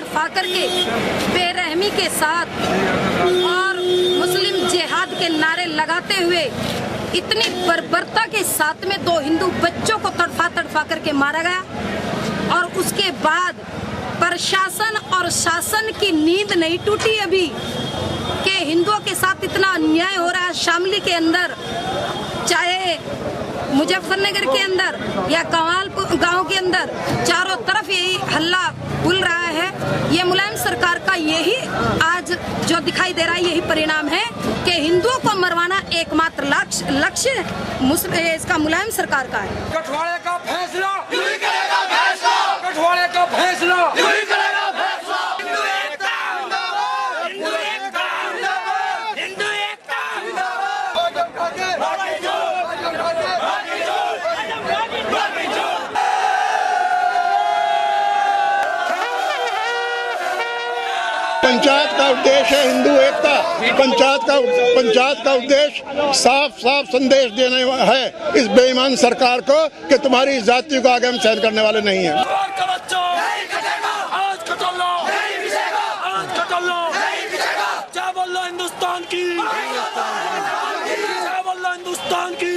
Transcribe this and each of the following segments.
तड़फा करके बेरहमी के साथ और मुस्लिम जिहाद के नारे लगाते हुए इतनी बर्बरता के साथ में 2 हिंदू बच्चों को तड़फा करके मारा गया। और उसके बाद प्रशासन और शासन की नींद नहीं टूटी अभी कि हिंदुओं के साथ इतना अन्याय हो रहा है। शामली के अंदर, चाहे मुजफ्फरनगर के अंदर या कमालपुर गांव के अंदर, चारों तरफ यही हल्ला बुल रहा है। ये मुलायम सरकार का यही आज जो दिखाई दे रहा है, यही परिणाम है कि हिंदुओं को मरवाना एकमात्र लक्ष्य इसका मुलायम सरकार का है। कठवाड़े का फैसला यूं ही करेगा फैसला, कठवाड़े का फैसला यूं ही करेगा फैसला। हिंदू एकता जिंदाबाद, हिंदू एकता जिंदाबाद, हिंदू एकता जिंदाबाद। पंचायत का उद्देश्य है हिंदू एकता। पंचायत का उद्देश्य साफ संदेश देने है इस बेईमान सरकार को कि तुम्हारी जाति को आगे हम सहन करने वाले नहीं हैं। हिंदुस्तान की, हिंदुस्तान की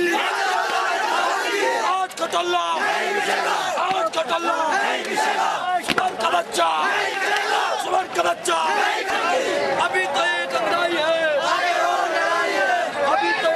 आज कटल्ला, आज कटल्ला, सुमन का बच्चा, सुमन का बच्चा अभी तो ये टकराई है, अभी तो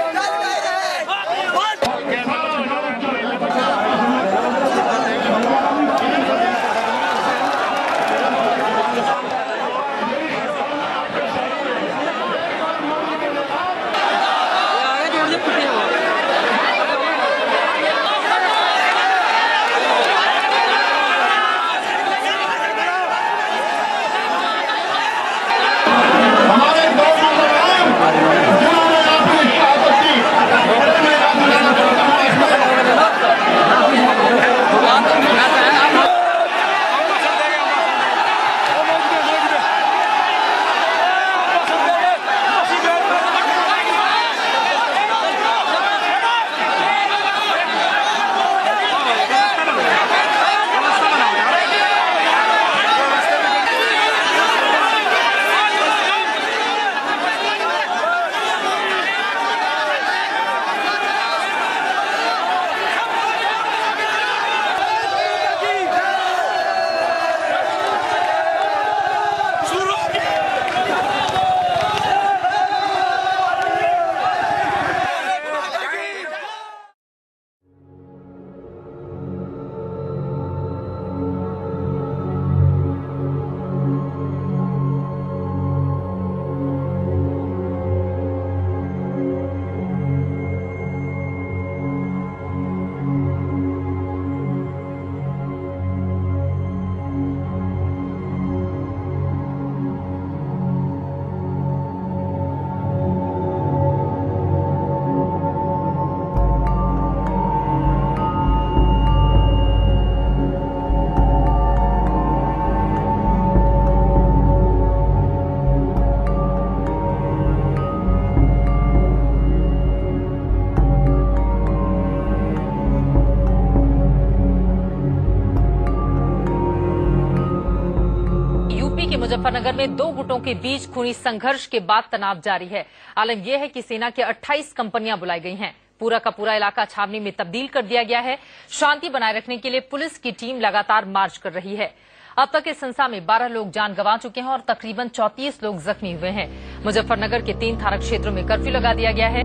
मुजफ्फरनगर में 2 गुटों के बीच खूनी संघर्ष के बाद तनाव जारी है। आलम यह है कि सेना की 28 कंपनियां बुलाई गई हैं। पूरा का पूरा इलाका छावनी में तब्दील कर दिया गया है। शांति बनाए रखने के लिए पुलिस की टीम लगातार मार्च कर रही है। अब तक इस हिंसा में 12 लोग जान गंवा चुके हैं और तकरीबन 34 लोग जख्मी हुए हैं। मुजफ्फरनगर के 3 थाना क्षेत्रों में कर्फ्यू लगा दिया गया है।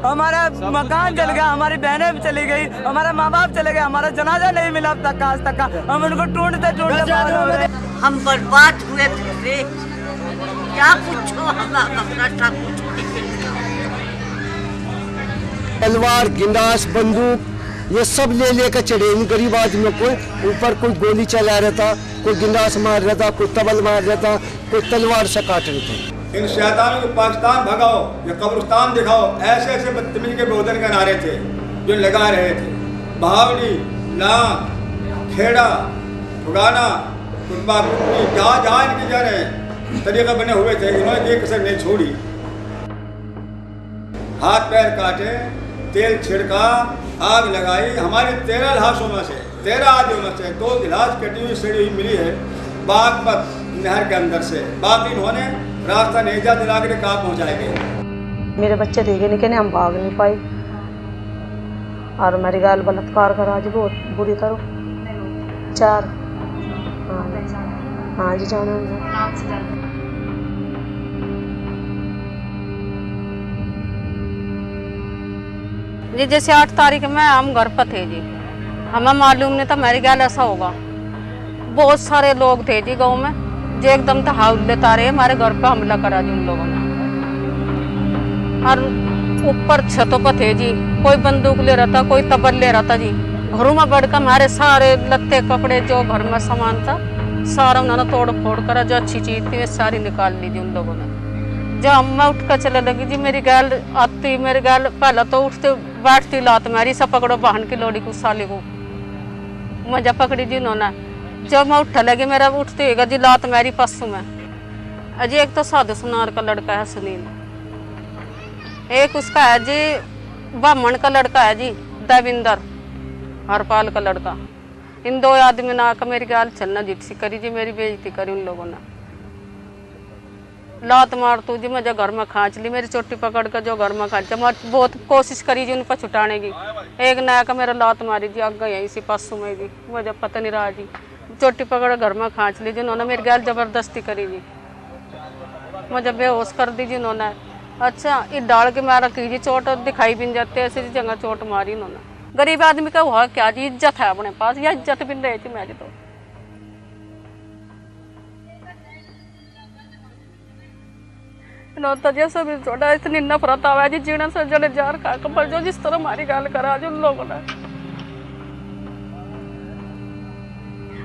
हमारा मकान जल गया, हमारी बहनें भी चली गई, हमारा माँ बाप चले गए, हमारा जनाजा नहीं मिला अब तक आज तक का। हम उनको ढूंढते हम बर्बाद हुए थे। क्या पूछो, अपना पूछो। तलवार, गिंडास, बंदूक ये सब ले लेकर चढ़े इन गरीब आदमियों को। ऊपर कोई गोली चला रहा था, कोई गिंडास मार रहा था, कोई तबल मार रहा था, कोई तलवार से काट रहे थे। इन शैतानों को पाकिस्तान भगाओ या कब्रिस्तान दिखाओ, ऐसे ऐसे बदतमीजी के बोधन के नारे थे जो लगा रहे थे। बहावली, नाम, खेड़ा, फुगाना, जहाँ जहाँ इनकी जड़ है, तरीके बने हुए थे, इन्होंने ये कसर नहीं छोड़ी। हाथ पैर काटे, तेल छिड़का, आग लगाई। हमारे 13 लाशों में से 13 आदमियों में से 2 गिलास कटी हुई सड़ी हुई मिली है बागपत नहर के अंदर से। बाकी इन्होंने रास्ता नेजा दिला के कहाँ पहुँचाएंगे। मेरे बच्चे देखे नहीं कहने हम भाग नहीं पाए और मेरी गाल बलात्कार करा जी बहुत बुरी तरह। 4 हाँ जी जाना जी। जैसे 8 तारीख में हम घर पर थे जी, हमें मालूम नहीं था मेरे ख्याल ऐसा होगा। बहुत सारे लोग थे जी गांव में, जो एकदम था हौले तारे हमारे घर पे हमला करा जी उन लोगों ने। और ऊपर छतों पर थे जी, कोई बंदूक ले रहा था, कोई तबल ले रहा था जी। घरों में बढ़कर हमारे सारे लत्ते कपड़े जो घर में सामान था सारा उन्होंने तोड़ फोड़ करा, जो अच्छी चीज थी वे सारी निकाल ली जी उन लोगों ने। जब मैं उठ कर चले लगी जी, मेरी गाल आती, मेरी गाल पहले तो उठते बैठती लात मारी, सब पकड़ो बहन की लोड़ी को साली को मजा पकड़ी जी उन्होंने। जब मैं उठ लगी मेरा उठते हुएगा जी लात मारी पशु में। अजी एक तो साधु सुनार का लड़का है सुनील, एक उसका है जी ब्राह्मण का लड़का है जी देविंदर, हरपाल का लड़का। इन 2 आदमी ने आकर मेरी गाल चलना जिप्सी करी जी, मेरी बेइज्जती करी उन लोगों ने। लात मार तू जी मुझे घर में खाँच ली, मेरी चोटी पकड़ कर जो घर में खाँचा। मैं बहुत कोशिश करी जी उन पर छुटाने की। एक नया का मेरा लात मारी जी आग गई इसी पशु में जी, मुझे पता नहीं रहा जी। चोटी पकड़ घर में खाँच ली जी उन्होंने, मेरी गाल जबरदस्ती करी जी, मुझे बेहोश कर दी जी उन्होंने। अच्छा ये डाल के मारा की जी, चोट दिखाई भी नहीं जाते ऐसे जी जगह चोट मारी उन्होंने। गरीब आदमी का हुआ क्या जी, इज्जत है अपने पास या इज्जत भी नहीं रही थी मेरी। तो जैसे भी छोटा इतनी नफरत आवा जी जीने से जड़े जार का कपड़ जो जिस तरह हमारी गाल करा जो उन लोगों ने।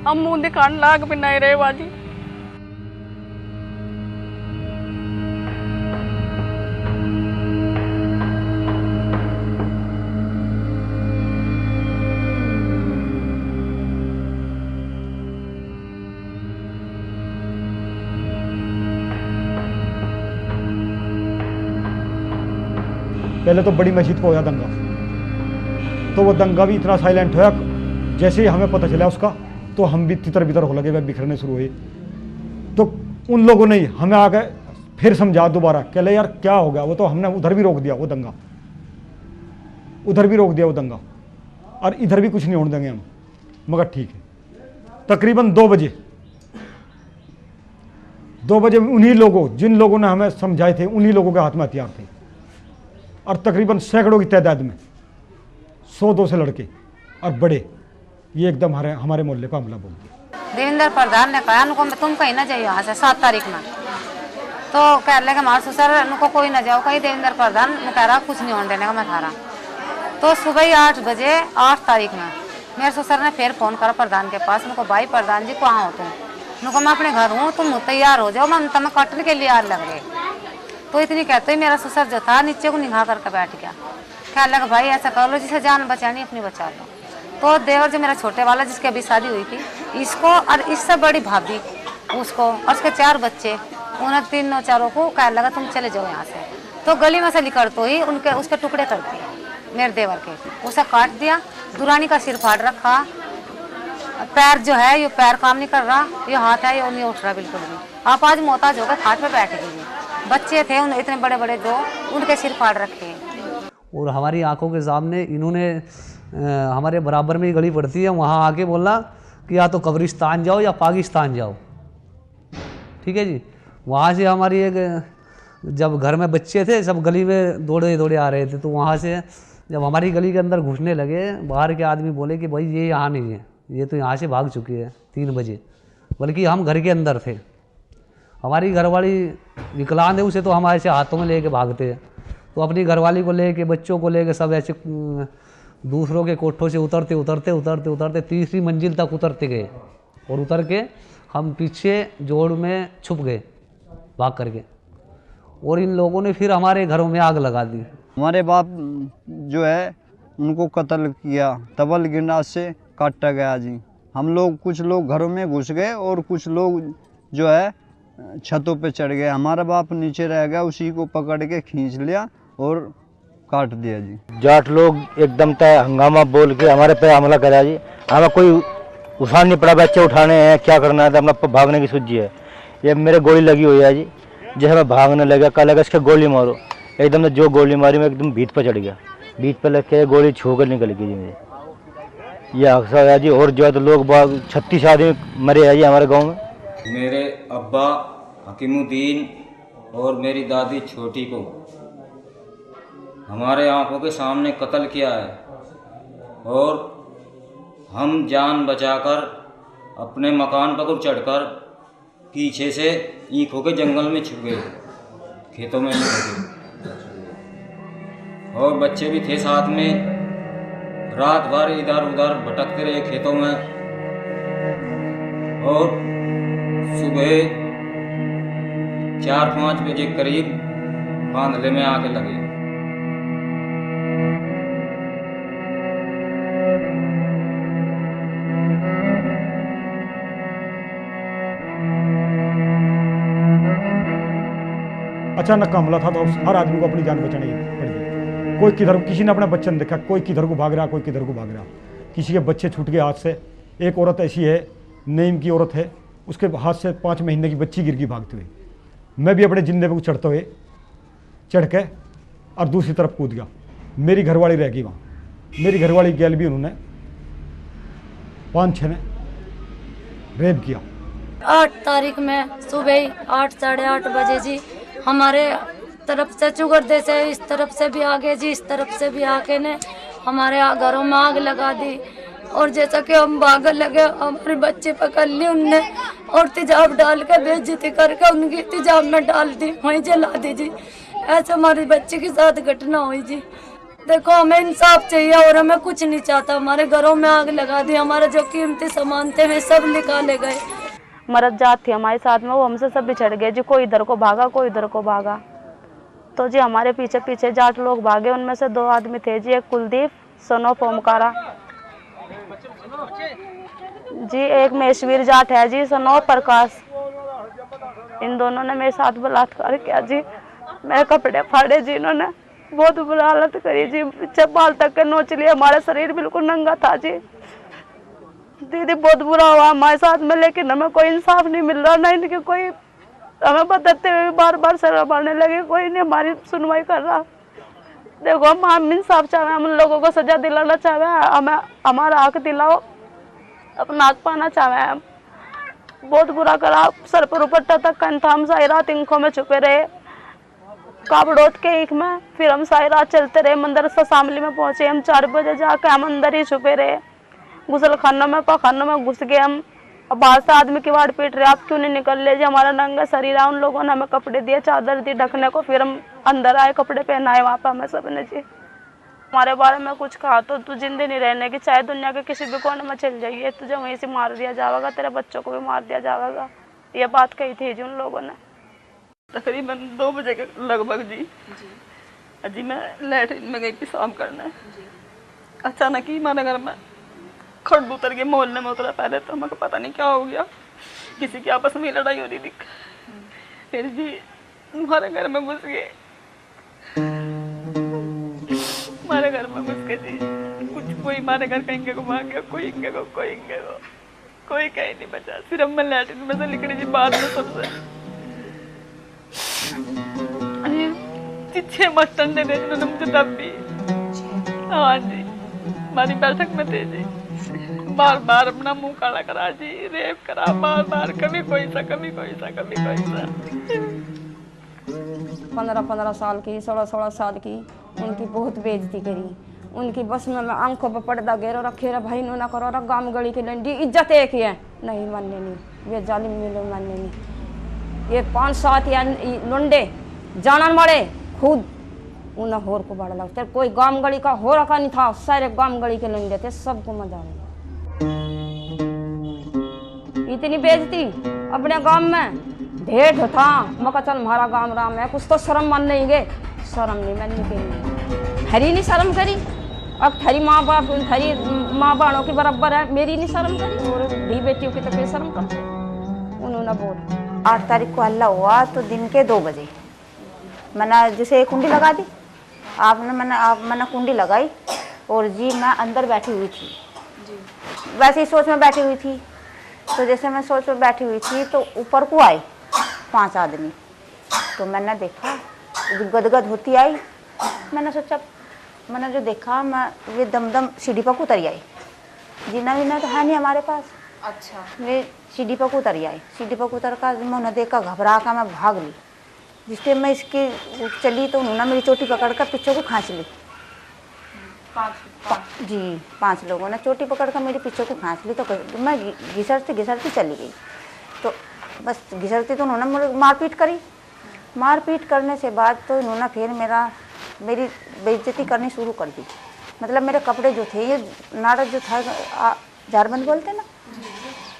हम मुंह दिखाने लाग भी नहीं रहे बाजी। पहले तो बड़ी मस्जिद को होया दंगा, तो वो दंगा भी इतना साइलेंट होया, जैसे ही हमें पता चला उसका तो हम भी तितर बितर हो लगे, वह बिखरने शुरू हुए। तो उन लोगों ने हमें आके फिर समझा दोबारा, कहले यार क्या हो गया। वो तो हमने उधर भी रोक दिया वो दंगा, उधर भी रोक दिया वो दंगा, और इधर भी कुछ नहीं होने देंगे हम। मगर ठीक है, तकरीबन 2 बजे उन्हीं लोगों, जिन लोगों ने हमें समझाए थे, उन्हीं लोगों के हाथ में हथियार थे, और तकरीबन सैकड़ों की तादाद में 100-200 लड़के और बड़े, ये एकदम हमारे मोहल्ले पर हमला बोल दिया। देवेंद्र प्रधान ने कहा उनको तुम कहीं ना जाइए यहाँ से 7 तारीख में, तो कह रहे हमारे ससुर उनको कोई ना जाओ कहीं। देवेंद्र प्रधान कह रहा कुछ नहीं होने देने का मैं थारा। तो सुबह ही 8 बजे 8 तारीख में मेरे ससुर ने फिर फोन करा प्रधान के पास। उनको भाई प्रधान जी कहाँ हो तुम? उनको मैं अपने घर हूँ, तुम तैयार हो जाओ, मैं तुम्हें काटने के लिए यार लग रहे। तो इतनी कहते ही मेरा ससुर जो था नीचे को निगाह करके बैठ गया। ख्याल लगा भाई ऐसा कर लो जिसे जान बचानी अपनी बचा लो। तो देवर जो मेरा छोटे वाला जिसकी अभी शादी हुई थी, इसको और इससे बड़ी भाभी उसको और उसके 4 बच्चे, उन्हें 3-4 को कह लगा तुम चले जाओ यहाँ से। तो गली में से निकल तो ही उसके टुकड़े कर दिए मेरे देवर के, उसे काट दिया। दुरानी का सिर फाड़ रखा, पैर जो है ये पैर काम नहीं कर रहा, ये हाथ है ये नहीं उठ रहा बिल्कुल भी। आप आज मोहताज होकर खाट पे बैठ गई। बच्चे थे उन इतने बड़े बड़े जो उनके सिर फाड़ रखे। और हमारी आंखों के सामने इन्होंने हमारे बराबर में ही गली पड़ती है, वहाँ आके बोला कि या तो कब्रिस्तान जाओ या पाकिस्तान जाओ। ठीक है जी। वहाँ से हमारी एक, जब घर में बच्चे थे सब गली में दौड़े दौड़े आ रहे थे, तो वहाँ से जब हमारी गली के अंदर घुसने लगे, बाहर के आदमी बोले कि भाई ये यहाँ नहीं है, ये तो यहाँ से भाग चुकी है 3 बजे। बल्कि हम घर के अंदर थे, हमारी घरवाली विकलांग है, उसे तो हमारे से हाथों में लेके भागते हैं। तो अपनी घरवाली को लेके, बच्चों को लेके सब ऐसे दूसरों के कोठों से उतरते उतरते उतरते उतरते 3री मंजिल तक उतरते गए, और उतर के हम पीछे जोड़ में छुप गए भाग करके। और इन लोगों ने फिर हमारे घरों में आग लगा दी। हमारे बाप जो है उनको कत्ल किया, तबल गिरना से काटा गया जी। हम लोग कुछ लोग घरों में घुस गए और कुछ लोग जो है छतों पे चढ़ गए। हमारा बाप नीचे रह गया, उसी को पकड़ के खींच लिया और काट दिया जी। जाट लोग एकदम तय हंगामा बोल के हमारे पे हमला करा जी। हमें कोई उठान नहीं पड़ा, बच्चे उठाने हैं, क्या करना है, तो अपना भागने की सूझी है। ये मेरे गोली लगी हुई है जी, जैसे मैं भागने लगा, कहा लगा इसके गोली मारो, एकदम से जो गोली मारी मैं एकदम भीत पर चढ़ गया, भीत पर लग के गोली छू कर निकल गई जी मेरे। ये हादसा हुआ जी। और जो है तो लोग बाग 36 आदमी मरे हैं जी हमारे गाँव में। मेरे अब्बा हकीमुद्दीन और मेरी दादी छोटी को हमारे आंखों के सामने कत्ल किया है और हम जान बचाकर अपने मकान पर चढ़कर पीछे से ईखों के जंगल में छुप गए, खेतों में छुप गए। और बच्चे भी थे साथ में, रात भर इधर उधर भटकते रहे खेतों में और सुबह 4-5 बजे करीब बांधले में आके लगे। अचानक का हमला था तो हर आदमी को अपनी जान बचानी पड़ी। कोई किधर, किसी ने अपना बच्चा नहीं देखा, कोई किधर को भाग रहा, कोई किधर को भाग रहा, किसी के बच्चे छूट गए हाथ से। एक औरत ऐसी है, नईम की औरत है, उसके हाथ से 5 महीने की बच्ची गिर गई भागते हुए। मैं भी अपने जिंदे पे चढ़ते हुए चढ़ के और दूसरी तरफ कूद गया। मेरी घरवाली रह गई वहाँ, मेरी घरवाली गैल भी उन्होंने 5-6 ने रेप किया। 8 तारीख में सुबह 8 साढ़े 8 बजे जी हमारे तरफ से चुगरदे से इस तरफ से भी आगे जी, इस तरफ से भी आके ने हमारे घरों में आग लगा दी। और जैसा कि हम भागने लगे, हमारे बच्चे पकड़ ली उनने और तेजाब डाल के बेइज्जती करके उनकी तेजाब में डाल दी, वहीं जला दी जी। ऐसे हमारे बच्चे के साथ घटना हुई जी। देखो हमें इंसाफ चाहिए और हमें कुछ नहीं चाहता। हमारे घरों में आग लगा दी, हमारे जो कीमती सामान थे वे सब निकाले गए। मर्द जात थी हमारे साथ में, वो हमसे सब बिछड़ गए जी। कोई इधर को भागा, कोई इधर को भागा, तो जी हमारे पीछे पीछे जाट लोग भागे। उनमें से 2 आदमी थे जी, एक कुलदीप सोनो पोमकारा जी, एक मेशवीर जाट है जी, सनो प्रकाश। इन दोनों ने मेरे साथ बलात्कार किया जी। मेरे कपड़े फाड़े जी, इन्होंने बहुत बुरा हालत करी जी, पीछे बाल तक के नोच लिए, हमारा शरीर बिल्कुल नंगा था जी। दीदी बहुत बुरा हुआ हमारे साथ में, लेकिन हमें कोई इंसाफ नहीं मिल रहा, ना इनके कोई हमें बताते हुए बार बार सर मारने लगे, कोई नहीं हमारी सुनवाई कर रहा। देखो हम इंसाफ चाहे, हम लोगों को सजा दिलाना चाहे, हमें हमारा हक दिलाओ, अपना हक पाना चाहे। हम बहुत बुरा करा, सर पर दुपट्टा तक का था। हम सारी रात इंखों में छुपे रहे, काबड़ोत के ईख में। फिर हम सारी रात चलते रहे, मंदिर से शामली में पहुंचे। हम 4 बजे जाके हम अंदर ही छुपे रहे, गुसल खानों में पखानों में घुस गए हम। अब बाहर से आदमी की वाड़ पीट रहे, आप क्यों नहीं निकल ले जी, हमारा नंगा शरीर है। उन लोगों ने हमें कपड़े दिए, चादर दी ढकने को। फिर हम अंदर आए, कपड़े पहनाए वहाँ पर हमें सबने जी। हमारे बारे में कुछ कहा तो तू जिंदे नहीं रहने की, चाहे दुनिया के किसी भी कोने में चल जाइए, तुझे वहीं से मार दिया जाएगा, तेरे बच्चों को भी मार दिया जाएगा। ये बात कही थी जी उन लोगों ने। तकरीबन 2 बजे के लगभग जी मैं लैट्रिन में गई पेशाब करने। अचानक ही हमारे घर में खड़ उतर के मोहल्ले में उतरा। पहले तो हमको पता नहीं क्या हो गया, किसी की आपस में लड़ाई हो रही थी। फिर जी हमारे घर में घुस गए, हमारे घर में घुस के जी कुछ कोई हमारे घर कहीं को भाग गया, कोई इंगे को कोई कहीं नहीं बचा। फिर अब मैं लैट्रिन में से निकली जी बाद में सबसे 6 मास्टर ने जिन्होंने मुझे तब भी, हाँ जी हमारी बैठक में थे जी, बार बार अपना मुंह काला करा जी, रेप करा बार बार, कभी कोई सा कभी कोई सा कभी कोई सा। 15 साल की 16 साल की उनकी बहुत बेइज्जती करी। उनकी बस में आंखों पर पर्दा घेरो रखे रे, भाई ना करो रे, गाम गली की लंडी इज्जत एक ही है, नहीं मानने नहीं, वे जालिम मिलो मानने नहीं। ये 5-7 या लुंडे जानन वाले खुद उन्हें होर को बड़ा लगता है। कोई गाम गली का हो रखा नहीं था, सारे गाम गली के लंडे थे, सबको मजा आया। इतनी बेइज्जती अपने गांव में ढेर था। मका चल हमारा गांव राम है, कुछ तो शर्म मान नहीं गए, शर्म नहीं मानने के लिए हरी नहीं शर्म करी। अब थारी माँ बाप थारी माँ बाणों के बराबर है, मेरी नहीं शर्म करी और धी बेटियों की तो कोई शर्म करते। उन्होंने बोल 8 तारीख को हल्ला हुआ तो दिन के 2 बजे मैंने जैसे कुंडी लगा दी, मैंने कुंडी लगाई और जी मैं अंदर बैठी हुई थी, वैसे ही सोच में बैठी हुई थी। तो जैसे मैं सोच में बैठी हुई थी तो ऊपर को आए 5 आदमी, तो मैंने देखा गदगद होती आई। मैंने सोचा, मैंने जो देखा मैं वे दमदम सीढ़ी पर उतरी आई, जीना वीना तो है नहीं हमारे पास। अच्छा। वे सीढ़ी पर उतरी आई, सीढ़ी पर उतर कर मैं उन्हें देखा, घबरा कर मैं भाग ली। जिस टाइम मैं इसकी चली तो उन्होंने मेरी चोटी पकड़ कर पीछे को खींच ली। 5 लोगों ने चोटी पकड़ कर मेरे पीछे को खींच ली। तो मैं घिसरती चली गई। तो बस घिसरती तो उन्होंने मुझे मारपीट करी। मारपीट करने से बाद तो इन्होंने फिर मेरी बेइज्जती करनी शुरू कर दी। मतलब मेरे कपड़े जो थे, ये नाटक जो था झारबंद बोलते ना,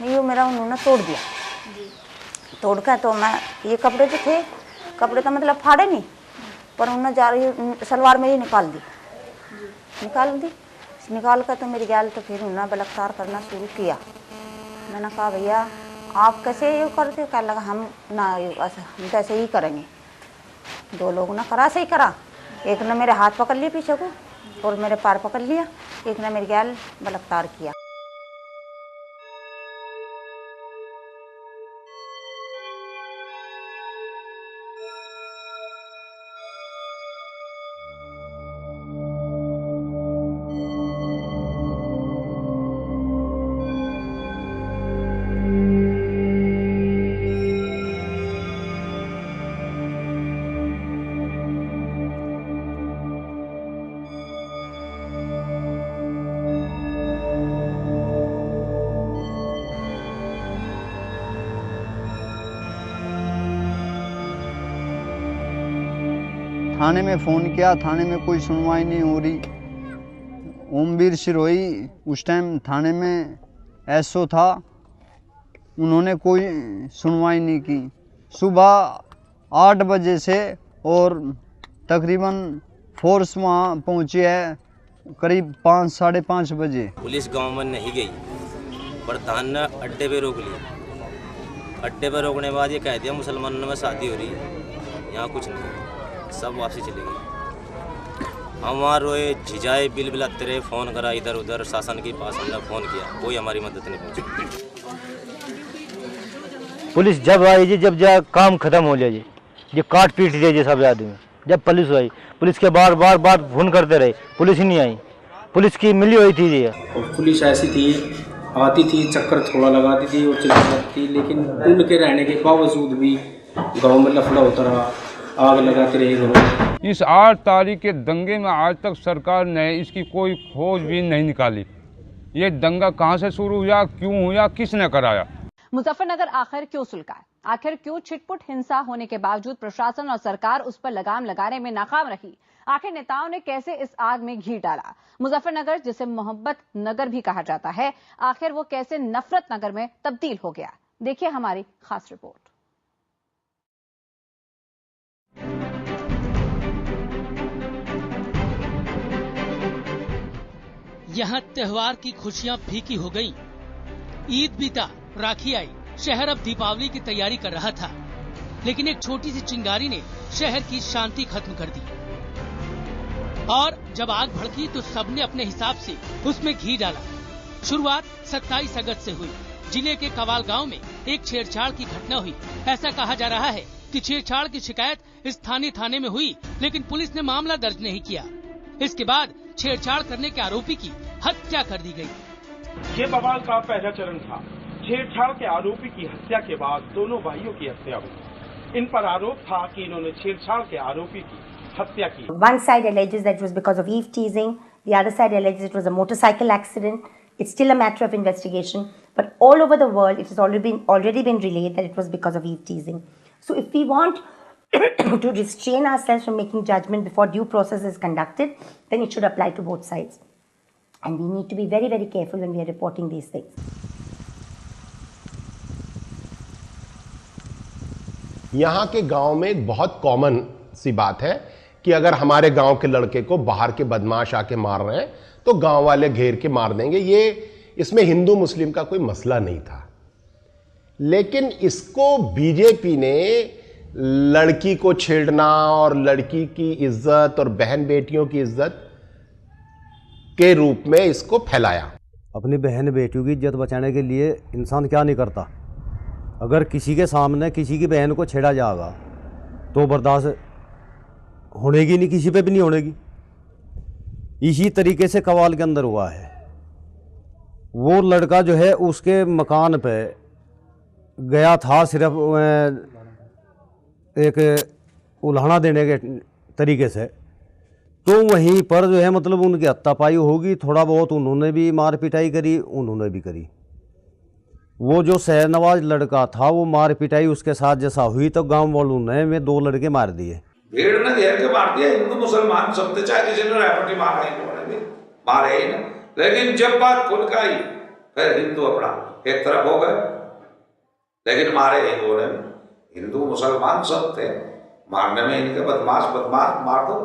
ये मेरा उन्होंने तोड़ दिया। तोड़ कर तो मैं ये कपड़े जो थे, कपड़े तो मतलब फाड़े नहीं, पर उन्होंने जा रही सलवार मेरी निकाल कर तो मेरी गैल तो फिर उन्होंने बलात्कार करना शुरू किया। मैंने कहा भैया आप कैसे ये करते? कह लगा हम तो ऐसे ही करेंगे। 2 लोगों ने करा सही करा, एक ने मेरे हाथ पकड़ लिए पीछे को और मेरे पैर पकड़ लिया, एक ने मेरी गैल बलात्कार किया। थाने में फ़ोन किया, थाने में कोई सुनवाई नहीं हो रही। ओमवीर सिरोही उस टाइम थाने में एसओ था, उन्होंने कोई सुनवाई नहीं की। सुबह 8 बजे से और तकरीबन फोर्स वहाँ पहुँची है करीब 5 साढ़े 5 बजे। पुलिस गांव में नहीं गई, प्रधान ने अड्डे पे रोक लिया। अड्डे पे रोकने के बाद ये कह दिया मुसलमानों में शादी हो रही है, यहाँ कुछ नहीं, सब वापसी चले गई। हम वहाँ रोए झिझाए बिल बिलाते रहे, फ़ोन करा इधर उधर, शासन के पास हमने फ़ोन किया, कोई हमारी मदद नहीं पहुँची। पुलिस जब आई जी, जब काम खत्म हो लिया जी, ये काट पीट दिया जी सब आदमी। जब पुलिस आई, पुलिस के बार फोन करते रहे, पुलिस ही नहीं आई। पुलिस की मिली हुई थी जी। पुलिस ऐसी थी, आती थी, चक्कर थोड़ा लगाती थी और चली जाती थी, लेकिन उनके रहने के बावजूद भी गाँव में लफड़ा होता रहा, आग लगाते रहे। इस 8 तारीख के दंगे में आज तक सरकार ने इसकी कोई खोज भी नहीं निकाली। ये दंगा कहाँ से शुरू हुआ, क्यों हुआ, किसने कराया? मुजफ्फरनगर आखिर क्यों सुलगा? आखिर क्यों छिटपुट हिंसा होने के बावजूद प्रशासन और सरकार उस पर लगाम लगाने में नाकाम रही? आखिर नेताओं ने कैसे इस आग में घी डाला? मुजफ्फरनगर, जिसे मोहब्बत नगर भी कहा जाता है, आखिर वो कैसे नफरत नगर में तब्दील हो गया? देखिए हमारी खास रिपोर्ट। यहाँ त्योहार की खुशियाँ फीकी हो गईं। ईद बीता, राखी आई, शहर अब दीपावली की तैयारी कर रहा था, लेकिन एक छोटी सी चिंगारी ने शहर की शांति खत्म कर दी। और जब आग भड़की तो सबने अपने हिसाब से उसमें घी डाला। शुरुआत 27 अगस्त से हुई। जिले के कवाल गांव में एक छेड़छाड़ की घटना हुई। ऐसा कहा जा रहा है कि छेड़छाड़ की शिकायत स्थानीय थाने में हुई, लेकिन पुलिस ने मामला दर्ज नहीं किया। इसके बाद छेड़छाड़ करने के आरोपी की हत्या कर दी गई। ये बवाल का पहला चरण था। छेड़छाड़ के आरोपी की हत्या के बाद दोनों भाइयों की हत्या हुई। इन पर आरोप था कि इन्होंने छेड़छाड़ के आरोपी की हत्या की। One side alleges that it was because of eve teasing. The other side alleges it was a motorcycle accident. It's still a matter of investigation. But all over the world, it has already been relayed that it was because of eve teasing. So if we want to restrain ourselves from making judgment before due process is conducted, then it should apply to both sides. And we need to be very, very careful when we are reporting these things. यहाँ के गांव में एक बहुत common सी बात है कि अगर हमारे गांव के लड़के को बाहर के बदमाश आके मार रहे हैं तो गांव वाले घेर के मार देंगे। ये इसमें हिंदू मुस्लिम का कोई मसला नहीं था। लेकिन इसको बीजेपी ने लड़की को छेड़ना और लड़की की इज्जत और बहन बेटियों की इज्जत के रूप में इसको फैलाया। अपनी बहन बेटियों की इज्जत बचाने के लिए इंसान क्या नहीं करता। अगर किसी के सामने किसी की बहन को छेड़ा जाएगा तो बर्दाश्त होनेगी नहीं, किसी पे भी नहीं होनेगी। इसी तरीके से कवाल के अंदर हुआ है। वो लड़का जो है उसके मकान पे गया था सिर्फ एक उल्हाना देने के तरीके से, तो वहीं पर जो है मतलब उनकी हत्तापाई होगी। थोड़ा बहुत उन्होंने भी मार पिटाई करी, उन्होंने भी करी। वो जो शहनवाज लड़का था वो मार पिटाई उसके साथ जैसा हुई तो गांव वालों ने में 2 लड़के मार दिए। भीड़ ने घेर के मार दिया। हिंदू मुसलमान सब थे, चाहे किसी ने रैपटी मारा ही मारे ही ना। लेकिन जब बात खुद का आई फिर हिंदू अपना एक तरफ हो गए, लेकिन मारे हिंदुओं ने। हिंदू मुसलमान सब थे, मारने में इनके बदमाश मार दो।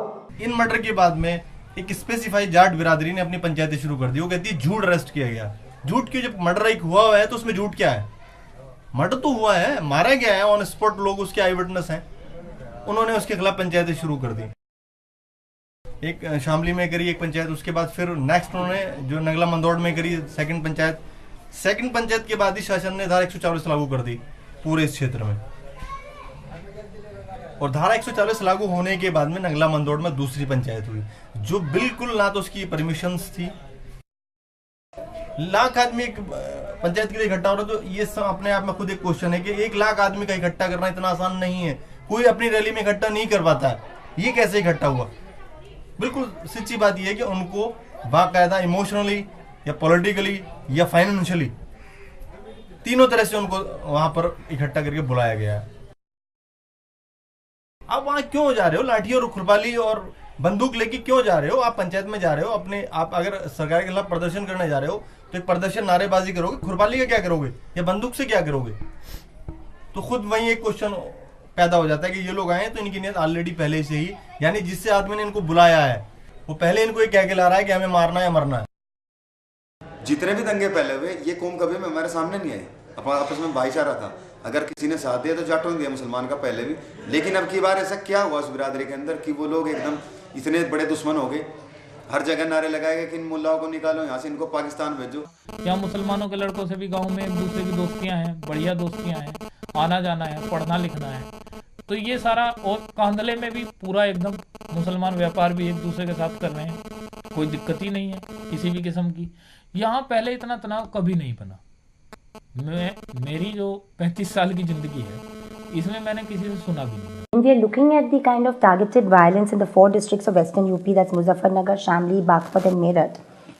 इन मर्डर के बाद में एक स्पेसिफाई जाट बिरादरी ने अपनी पंचायतें शुरू कर दी। वो कहती है झूठ अरेस्ट किया गया। झूठ क्यों? जब मर्डर एक हुआ है तो उसमें झूठ क्या है? मर्डर तो हुआ है, मारा गया है, ऑन स्पॉट लोग उसके आई विटनेस हैं। उन्होंने उसके खिलाफ पंचायतें शुरू कर दी। एक शामली में करी एक पंचायत, उसके बाद फिर नेक्स्ट उन्होंने जो नगला मंदौड़ में करी सेकंड पंचायत के बाद ही शासन ने धारा 144 लागू कर दी पूरे इस क्षेत्र में। और धारा 144 लागू होने के बाद में नगला मंदौड़ में दूसरी पंचायत हुई, जो बिल्कुल ना तो उसकी परमिशंस थी। लाख आदमी एक पंचायत के लिए इकट्ठा हो रहा, तो ये सब अपने आप में खुद एक क्वेश्चन है कि 1 लाख आदमी का इकट्ठा करना इतना आसान नहीं है। कोई अपनी रैली में इकट्ठा नहीं कर पाता है। ये कैसे इकट्ठा हुआ? बिल्कुल सच्ची बात यह है कि उनको बाकायदा इमोशनली या पॉलिटिकली या फाइनेंशियली तीनों तरह से उनको वहां पर इकट्ठा करके बुलाया गया है। आप वहां क्यों जा रहे हो? लाठी और खुरपाली और बंदूक लेके क्यों जा रहे हो? आप पंचायत में जा रहे हो अपने, आप अगर सरकार के खिलाफ प्रदर्शन करने जा रहे हो तो एक प्रदर्शन नारेबाजी करोगे, खुरपाली का क्या करोगे या बंदूक से क्या करोगे? तो खुद वही एक क्वेश्चन पैदा हो जाता है कि ये लोग आए तो इनकी नीयत ऑलरेडी पहले से ही, यानी जिससे आदमी ने इनको बुलाया है वो पहले इनको ये कह के ला रहा है कि हमें मारना है मरना है। जितने भी दंगे पहले हुए ये कौम कभी में हमारे सामने नहीं आई। आपस में भाईचारा था। अगर किसी ने साथ दिया तो जाटों ने दिया, मुसलमान का पहले भी। लेकिन अब की बार ऐसा क्या हुआ उस बिरादरी के अंदर कि वो लोग एकदम इतने बड़े दुश्मन हो गए। हर जगह नारे लगाए गए कि इन मुल्लाओं को निकालो यहाँ से, इनको पाकिस्तान भेजो। यहाँ मुसलमानों के लड़कों से भी गांव में एक दूसरे की दोस्तियां हैं, बढ़िया दोस्तियां हैं, आना जाना है, पढ़ना लिखना है। तो ये सारा, और कांदले में भी पूरा एकदम मुसलमान व्यापार भी एक दूसरे के साथ कर रहे हैं, कोई दिक्कत ही नहीं है किसी भी किस्म की। यहाँ पहले इतना तनाव कभी नहीं बना। मेरी जो 35 साल की जिंदगी है इसमें मैंने किसी से सुना भी नहीं। We are looking at the kind of targeted violence in the 4 districts of Western UP, that's Muzaffarnagar, Shamli, Baghpat and Meerut.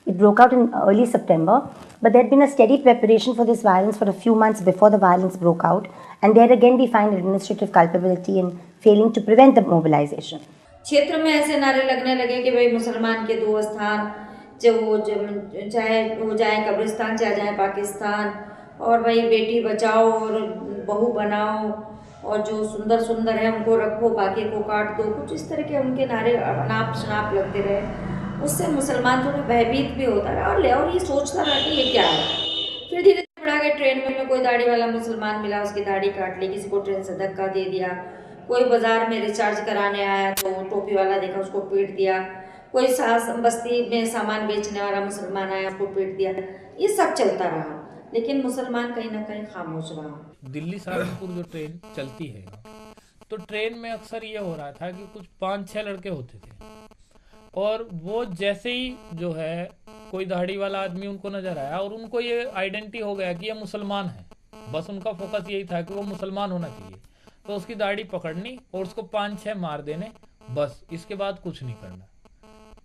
It broke out in early September, but there had been a steady preparation for this violence for a few months before the violence broke out, and there again we find administrative culpability in failing to prevent the mobilization. क्षेत्र में ऐसे नारे लगने लगे कि भाई मुसलमान के 2 स्थान, चाहे वो जाए कब्रिस्तान चाहे जाए पाकिस्तान, और भाई बेटी बचाओ और बहू बनाओ, और जो सुंदर सुंदर है उनको रखो, बाकी को काट दो। कुछ इस तरह के उनके नारे अनाप शनाप लगते रहे। उससे मुसलमान थोड़ा भयभीत भी होता रहा और ये सोचता रहा कि ये क्या है। फिर धीरे धीरे बढ़ा गया। ट्रेन में कोई दाढ़ी वाला मुसलमान मिला, उसकी दाढ़ी काट ली, किसी को ट्रेन से धक्का दे दिया, कोई बाजार में रिचार्ज कराने आया तो टोपी वाला देखा उसको पीट दिया, कोई बस्ती में सामान बेचने वाला मुसलमान आया उसको पीट दिया। ये सब चलता रहा, लेकिन मुसलमान कहीं ना कहीं खामोश रहा। दिल्ली सहारनपुर जो ट्रेन चलती है तो ट्रेन में अक्सर ये हो रहा था कि कुछ 5-6 लड़के होते थे, और वो जैसे ही जो है कोई दाढ़ी वाला आदमी उनको नजर आया और उनको ये आइडेंटिटी हो गया कि ये मुसलमान है। बस उनका फोकस यही था कि वो मुसलमान होना चाहिए, तो उसकी दाढ़ी पकड़नी और उसको 5-6 मार देने, बस इसके बाद कुछ नहीं करना।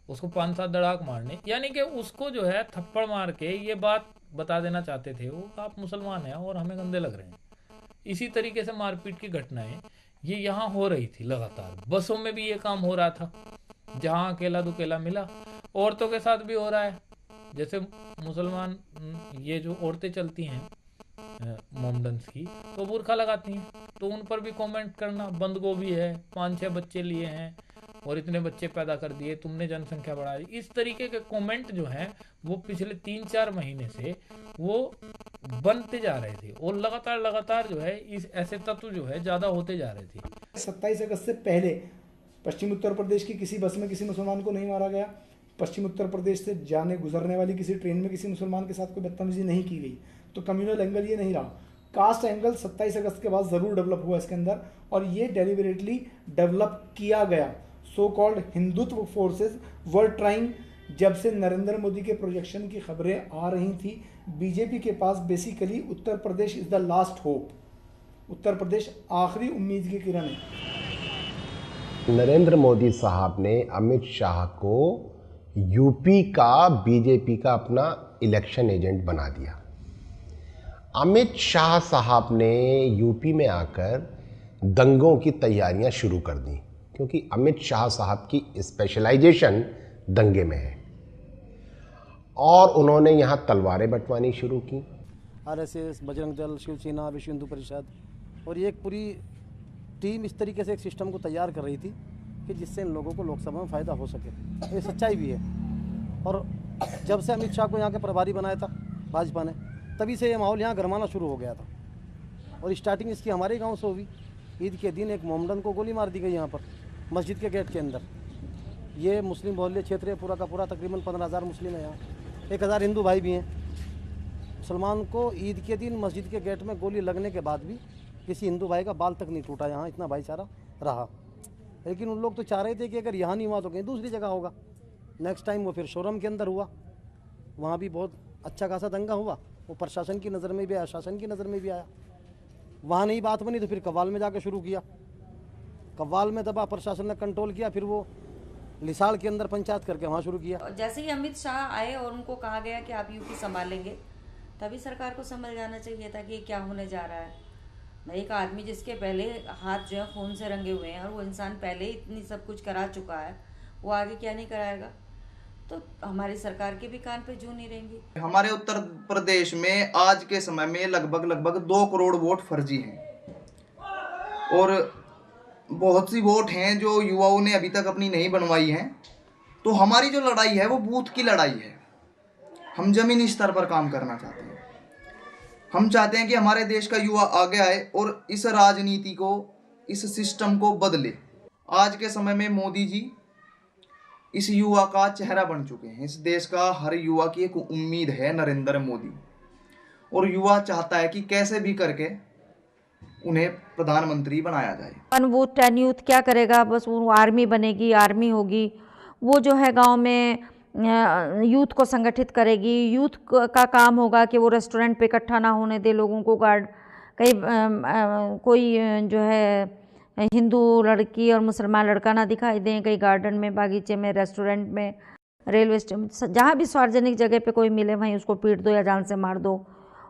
उसको 5-7 दड़ाक मारने, यानी कि उसको जो है थप्पड़ मार के ये बात बता देना चाहते थे वो आप मुसलमान हैं और हमें गंदे लग रहे हैं। इसी तरीके से मारपीट की घटनाएं ये यहाँ हो रही थी लगातार। बसों में भी ये काम हो रहा था, जहाँ अकेला दुकेला मिला। औरतों के साथ भी हो रहा है, जैसे मुसलमान ये जो औरतें चलती हैं मोमडन्स की, तो बुर्का लगाती हैं, तो उन पर भी कमेंट करना, बंद गोभी है, 5-6 बच्चे लिए हैं और इतने बच्चे पैदा कर दिए, तुमने जनसंख्या बढ़ा दी। इस तरीके के कमेंट जो हैं वो पिछले 3-4 महीने से वो बनते जा रहे थे और लगातार जो है इस ऐसे तत्व जो है ज़्यादा होते जा रहे थे। 27 अगस्त से पहले पश्चिम उत्तर प्रदेश की किसी बस में किसी मुसलमान को नहीं मारा गया। पश्चिम उत्तर प्रदेश से जाने गुजरने वाली किसी ट्रेन में किसी मुसलमान के साथ कोई बदतमीजी नहीं की गई। तो कम्युनल एंगल ये नहीं रहा। कास्ट एंगल 27 अगस्त के बाद ज़रूर डेवलप हुआ इसके अंदर, और ये डेलिबरेटली डेवलप किया गया। So called Hindutva forces were trying. जब से नरेंद्र मोदी के प्रोजेक्शन की खबरें आ रही थी, बीजेपी के पास basically Uttar Pradesh is the last hope. Uttar Pradesh आखिरी उम्मीद की किरण है। नरेंद्र मोदी साहब ने अमित शाह को यूपी का बीजेपी का अपना इलेक्शन एजेंट बना दिया। अमित शाह साहब ने यूपी में आकर दंगों की तैयारियां शुरू कर दी, क्योंकि अमित शाह साहब की स्पेशलाइजेशन दंगे में है, और उन्होंने यहां तलवारें बंटवानी शुरू की। आरएसएस, बजरंग दल, शिवसेना, विश्व हिंदू परिषद, और ये एक पूरी टीम इस तरीके से एक सिस्टम को तैयार कर रही थी कि जिससे इन लोगों को लोकसभा में फ़ायदा हो सके। ये सच्चाई भी है। और जब से अमित शाह को यहाँ के प्रभारी बनाया था भाजपा ने, तभी से ये माहौल यहाँ गरमाना शुरू हो गया था। और स्टार्टिंग इसकी हमारे गांव से हुई। ईद के दिन एक मोमडन को गोली मार दी गई यहाँ पर मस्जिद के गेट के अंदर। ये मुस्लिम बहुल्य क्षेत्र है पूरा का पूरा, तकरीबन 15,000 मुस्लिम है यहाँ, 1,000 हिंदू भाई भी हैं। मुसलमान को ईद के दिन मस्जिद के गेट में गोली लगने के बाद भी किसी हिंदू भाई का बाल तक नहीं टूटा। यहाँ इतना भाईचारा रहा। लेकिन उन लोग तो चाह रहे थे कि अगर यहाँ नहीं हुआ तो कहीं दूसरी जगह होगा। नेक्स्ट टाइम वो फिर शोरम के अंदर हुआ, वहाँ भी बहुत अच्छा खासा दंगा हुआ। वो प्रशासन की नज़र में भी आया, शासन की नज़र में भी आया। वहाँ नहीं बात बनी तो फिर कव्वाल में जाकर शुरू किया। कव्वाल में दबा, प्रशासन ने कंट्रोल किया, फिर वो लिसाड़ के अंदर पंचायत करके वहाँ शुरू किया। जैसे ही अमित शाह आए और उनको कहा गया कि आप यूपी संभालेंगे, तभी सरकार को समझ जाना चाहिए था कि ये क्या होने जा रहा है। एक आदमी जिसके पहले हाथ जो है खून से रंगे हुए हैं, और वो इंसान पहले ही इतनी सब कुछ करा चुका है, वो आगे क्या नहीं कराएगा। तो हमारी सरकार के भी कान पे जू नहीं रहेंगी। हमारे उत्तर प्रदेश में आज के समय में लगभग 2 करोड़ वोट फर्जी हैं, और बहुत सी वोट हैं जो युवाओं ने अभी तक अपनी नहीं बनवाई हैं। तो हमारी जो लड़ाई है वो बूथ की लड़ाई है। हम जमीनी स्तर पर काम करना चाहते हैं। हम चाहते हैं कि हमारे देश का युवा आगे आए और इस राजनीति को, इस सिस्टम को बदले। आज के समय में मोदी जी इस युवा का चेहरा बन चुके हैं। इस देश का हर युवा की एक उम्मीद है नरेंद्र मोदी, और युवा चाहता है कि कैसे भी करके उन्हें प्रधानमंत्री बनाया जाए। वो 10 यूथ क्या करेगा, बस वो आर्मी बनेगी, आर्मी होगी। वो जो है गांव में यूथ को संगठित करेगी। यूथ का काम होगा कि वो रेस्टोरेंट पे इकट्ठा ना होने दे लोगों को। कोई जो है हिंदू लड़की और मुसलमान लड़का ना दिखाई दें कहीं गार्डन में, बागीचे में, रेस्टोरेंट में, रेलवे स्टेशन, जहाँ भी सार्वजनिक जगह पे कोई मिले वहीं उसको पीट दो या जान से मार दो,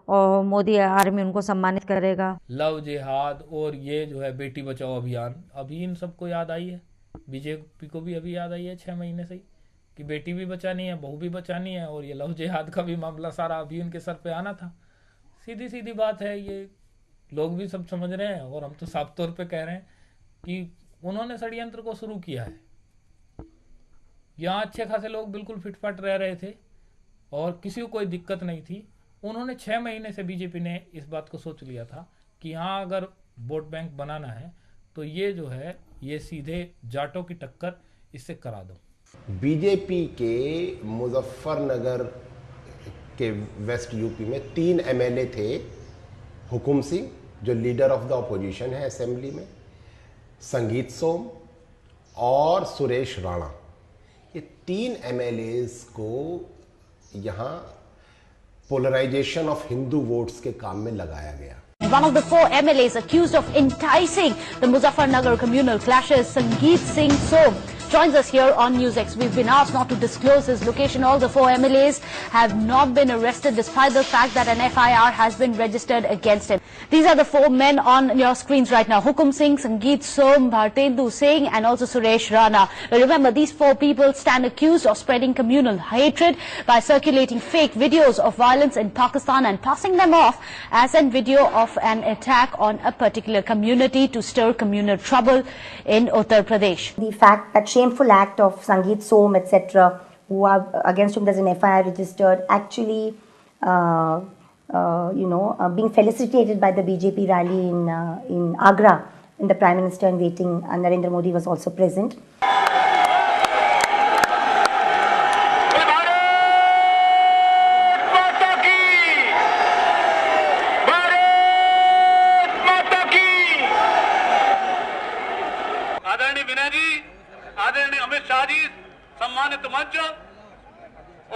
और मोदी आर्मी उनको सम्मानित करेगा। लव जिहाद और ये जो है बेटी बचाओ अभियान, अभी इन सबको याद आई है। बीजेपी को भी अभी याद आई है 6 महीने से ही कि बेटी भी बचानी है, बहू भी बचानी है, और ये लव जिहाद का भी मामला सारा अभी उनके सर पे आना था। सीधी सीधी बात है, ये लोग भी सब समझ रहे हैं, और हम तो साफ तौर पे कह रहे हैं कि उन्होंने षड्यंत्र को शुरू किया है। यहाँ अच्छे खासे लोग बिल्कुल फिटफाट रह रहे थे और किसी को कोई दिक्कत नहीं थी। उन्होंने 6 महीने से बीजेपी ने इस बात को सोच लिया था कि यहाँ अगर वोट बैंक बनाना है तो ये जो है ये सीधे जाटों की टक्कर इससे करा दो। बीजेपी के मुजफ्फरनगर के वेस्ट यूपी में 3 एमएलए थे। हुकुम सिंह जो लीडर ऑफ द अपोजिशन है असेंबली में, संगीत सोम और सुरेश राणा, ये 3 एमएलएज को यहाँ पोलराइजेशन ऑफ हिंदू वोट्स के काम में लगाया गया। One of the 4 MLAs accused of enticing the Muzaffarnagar communal clashes, Sangeet Singh Som, joins us here on NewsX. We've been asked not to disclose his location. All the 4 MLAs have not been arrested despite the fact that an FIR has been registered against him. These are the 4 men on your screens right now. Hukum Singh, Sangeet Som, Bhartendu Singh and also Suresh Rana. Remember, these 4 people stand accused of spreading communal hatred by circulating fake videos of violence in Pakistan and passing them off as a video of an attack on a particular community to stir communal trouble in Uttar Pradesh. The fact that shameful act of Sangeet Som, etc., who are against whom there's an FIR registered, actually being felicitated by the BJP rally in Agra, and the Prime Minister in waiting, Narendra Modi, was also present. आदरणीय विनय जी, आदरणीय अमित शाह जी, सम्मानित मंच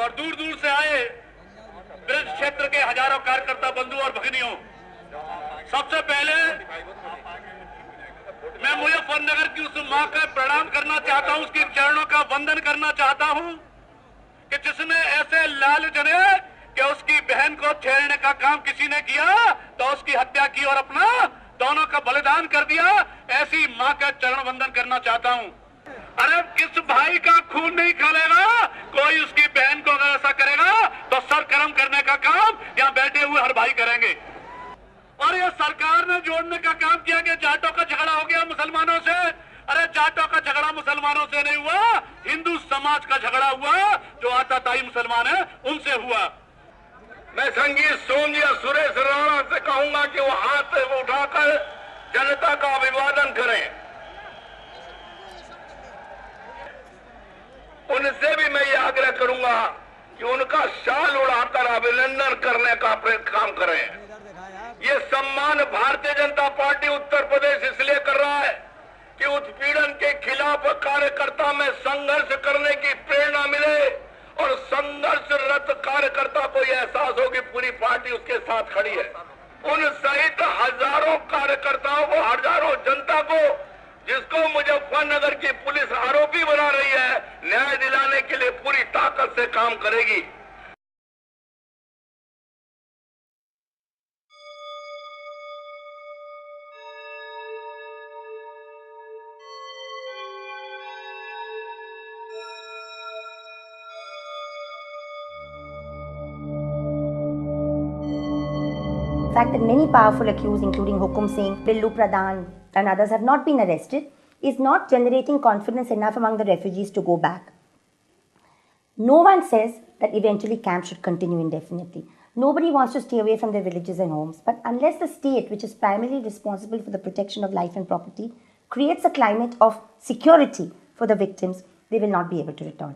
और दूर दूर से आए ब्रज क्षेत्र के हजारों कार्यकर्ता बंधु और भगिनियों, सबसे पहले मैं मुजफ्फरनगर की उस मां का प्रणाम करना चाहता हूं, उसके चरणों का वंदन करना चाहता हूं कि जिसने ऐसे लाल जने कि उसकी बहन को छेड़ने का काम किसी ने किया तो उसकी हत्या की और अपना दोनों का बलिदान कर दिया। ऐसी मां का चरण वंदन करना चाहता हूं। अरे किस भाई का खून नहीं खलेगा, कोई उसकी बहन को अगर ऐसा करेगा तो सर कर्म करने का काम यहाँ बैठे हुए हर भाई करेंगे। और ये सरकार ने जोड़ने का काम किया कि जाटों का झगड़ा हो गया मुसलमानों से। अरे जाटों का झगड़ा मुसलमानों से नहीं हुआ, हिंदू समाज का झगड़ा हुआ, जो आताताई मुसलमान है उनसे हुआ। मैं संगीत सोम या सुरेश राणा से कहूंगा कि वो हाथ उठाकर जनता का अभिवादन करें। उनसे भी मैं ये आग्रह करूंगा कि उनका शाल उड़ाकर अभिनंदन करने का काम करें। ये सम्मान भारतीय जनता पार्टी उत्तर प्रदेश इसलिए कर रहा है कि उत्पीड़न के खिलाफ कार्यकर्ता में संघर्ष करने की प्रेरणा मिले और संघर्षरत कार्यकर्ता को यह एहसास हो कि पूरी पार्टी उसके साथ खड़ी है। उन सहित हजारों कार्यकर्ताओं को, हजारों जनता को, जिसको मुजफ्फरनगर की पुलिस आरोपी बना रही है, न्याय दिलाने के लिए पूरी ताकत से काम करेगी। The fact that many powerful accused, including Hukum Singh, Billu Pradhan and others, have not been arrested is not generating confidence enough among the refugees to go back. No one says that eventually camps should continue indefinitely. Nobody wants to stay away from their villages and homes, but unless the state, which is primarily responsible for the protection of life and property, creates a climate of security for the victims, they will not be able to return.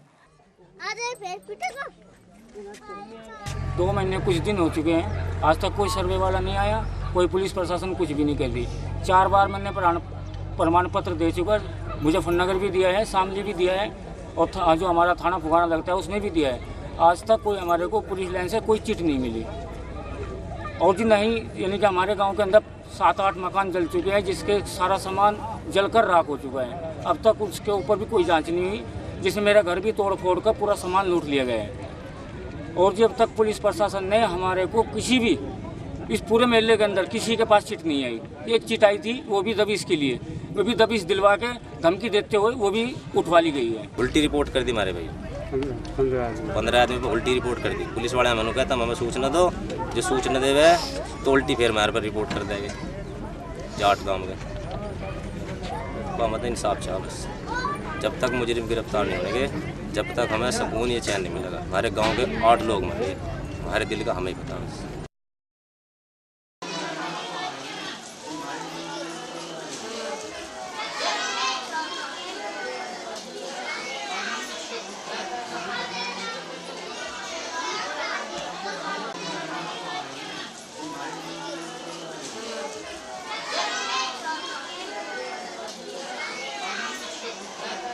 2 महीने कुछ दिन हो चुके हैं, आज तक कोई सर्वे वाला नहीं आया, कोई पुलिस प्रशासन कुछ भी नहीं कर रही। 4 बार मैंने प्रमाण पत्र दे चुका, मुजफ्फरनगर भी दिया है, शामली भी दिया है और जो हमारा थाना फुगाना लगता है उसमें भी दिया है। आज तक कोई हमारे को पुलिस लाइन से कोई चिट नहीं मिली। और जी नहीं, यानी कि हमारे गांव के अंदर 7-8 मकान जल चुके हैं, जिसके सारा सामान जलकर राख हो चुका है। अब तक उसके ऊपर भी कोई जाँच नहीं हुई, जिसमें मेरा घर भी तोड़ फोड़ कर पूरा सामान लूट लिया गया है। और जब तक पुलिस प्रशासन ने हमारे को किसी भी इस पूरे मेले के अंदर किसी के पास चिट नहीं आई। एक चिट आई थी, वो भी दबिश के लिए, वो भी दबिश दिलवा के धमकी देते हुए वो भी उठवा ली गई है। उल्टी रिपोर्ट कर दी हमारे भाई, 15 आदमी पर उल्टी रिपोर्ट कर दी। पुलिस वाले हमें कहता हमें सूचना दो, जो सूचना देवे तो उल्टी फिर हमारे पर रिपोर्ट कर देंगे। जाट गाँव में मतलब इंसाफ चाह बस, जब तक मुजरिम गिरफ्तार नहीं होंगे, जब तक हमें सुकून या चैन नहीं मिलेगा। हमारे गांव के 8 लोग मरे, हमारे दिल का हमें पता है।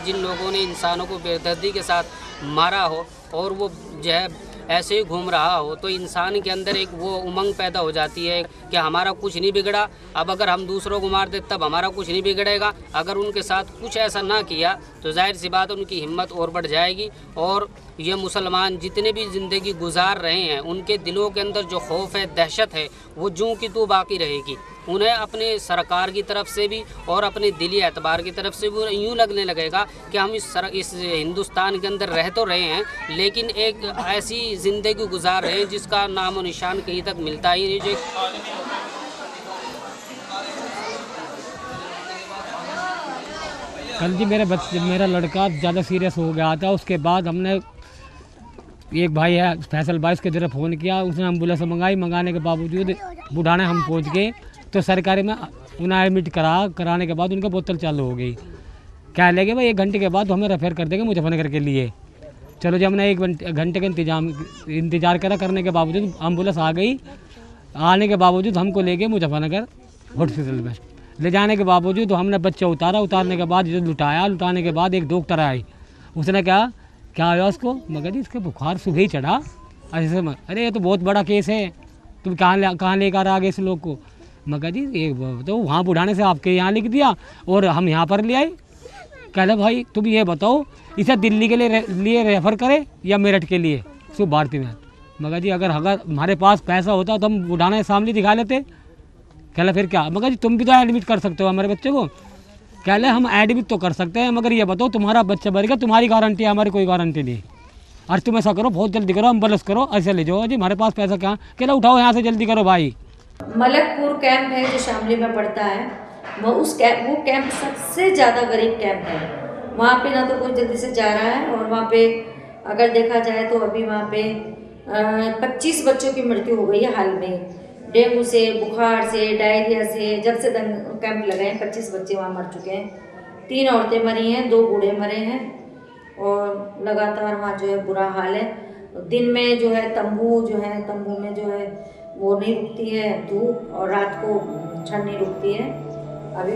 जिन लोगों ने इंसानों को बेदर्दी के साथ मारा हो और वो जो है ऐसे ही घूम रहा हो, तो इंसान के अंदर एक वो उमंग पैदा हो जाती है कि हमारा कुछ नहीं बिगड़ा, अब अगर हम दूसरों को मार दे तब हमारा कुछ नहीं बिगड़ेगा। अगर उनके साथ कुछ ऐसा ना किया तो जाहिर सी बात उनकी हिम्मत और बढ़ जाएगी। और ये मुसलमान जितने भी ज़िंदगी गुजार रहे हैं, उनके दिलों के अंदर जो खौफ है, दहशत है, वो जूं की तू बाकी रहेगी। उन्हें अपने सरकार की तरफ से भी और अपने दिली एतबार की तरफ से भी यूँ लगने लगेगा कि हम इस हिंदुस्तान के अंदर रह तो रहे हैं, लेकिन एक ऐसी ज़िंदगी गुजार रहे हैं जिसका नाम और निशान कहीं तक मिलता ही नहीं। जो कल जी मेरा लड़का ज़्यादा सीरियस हो गया था, उसके बाद हमने एक भाई है फैसल भाई, उसके जरा फ़ोन किया, उसने एम्बुलेंस मंगाई, मंगाने के बावजूद बुढ़ाने हम पहुंच गए तो सरकारी में उन्हें एडमिट कराने के बाद उनका बोतल चालू हो गई। क्या लगे भाई 1 घंटे के बाद हमें रेफर कर देंगे मुजफ्फरनगर के लिए। चलो जी हमने 1 घंटे का इंतजार करने के बावजूद एम्बुलेंस आ गई। आने के बावजूद हमको ले गए मुजफ्फरनगर हॉस्पिटल में। ले जाने के बावजूद तो हमने बच्चा उतारने के बाद लुटाने के बाद एक डॉक्टर आई, उसने क्या आया उसको, मगर जी इसके बुखार सुबह ही चढ़ा ऐसे में। अरे ये तो बहुत बड़ा केस है, तुम कहाँ लेकर आ गए इस लोग को। मगर जी ये तो वहाँ बुढ़ाने से आपके यहाँ लिख दिया और हम यहाँ पर ले आए। कहले भाई तुम ये बताओ इसे दिल्ली के लिए रेफ़र करें या मेरठ के लिए शुभ भारती में। मगर जी अगर हमारे पास पैसा होता तो हम बुढ़ाने सामने दिखा लेते। कहले फिर क्या, मगर जी तुम भी तो एडमिट कर सकते हो हमारे बच्चे को। कहले हम एडमिट तो कर सकते हैं, मगर ये बताओ तुम्हारा बच्चा मरेगा, तुम्हारी गारंटी है, हमारी कोई गारंटी नहीं। और तुम ऐसा करो बहुत जल्दी करो, एम्बुलेंस करो, ऐसे ले जाओ जी, हमारे पास पैसा कहाँ। कहला उठाओ यहाँ से जल्दी करो भाई। मलकपुर कैंप है जो शामली में पड़ता है, वो कैंप सबसे ज़्यादा गरीब कैंप है। वहाँ पे ना तो कोई जल्दी से जा रहा है और वहाँ पे अगर देखा जाए तो अभी वहाँ पे 25 बच्चों की मृत्यु हो गई है हाल में, डेंगू से, बुखार से, डायरिया से। जब से कैंप लगे हैं 25 बच्चे वहाँ मर चुके हैं। 3 औरतें मरी हैं, 2 बूढ़े मरे हैं और लगातार वहाँ जो है बुरा हाल है। दिन में जो है तंबू में जो है वो नहीं रुकती है धूप, और रात को ठंड नहीं रुकती है। अभी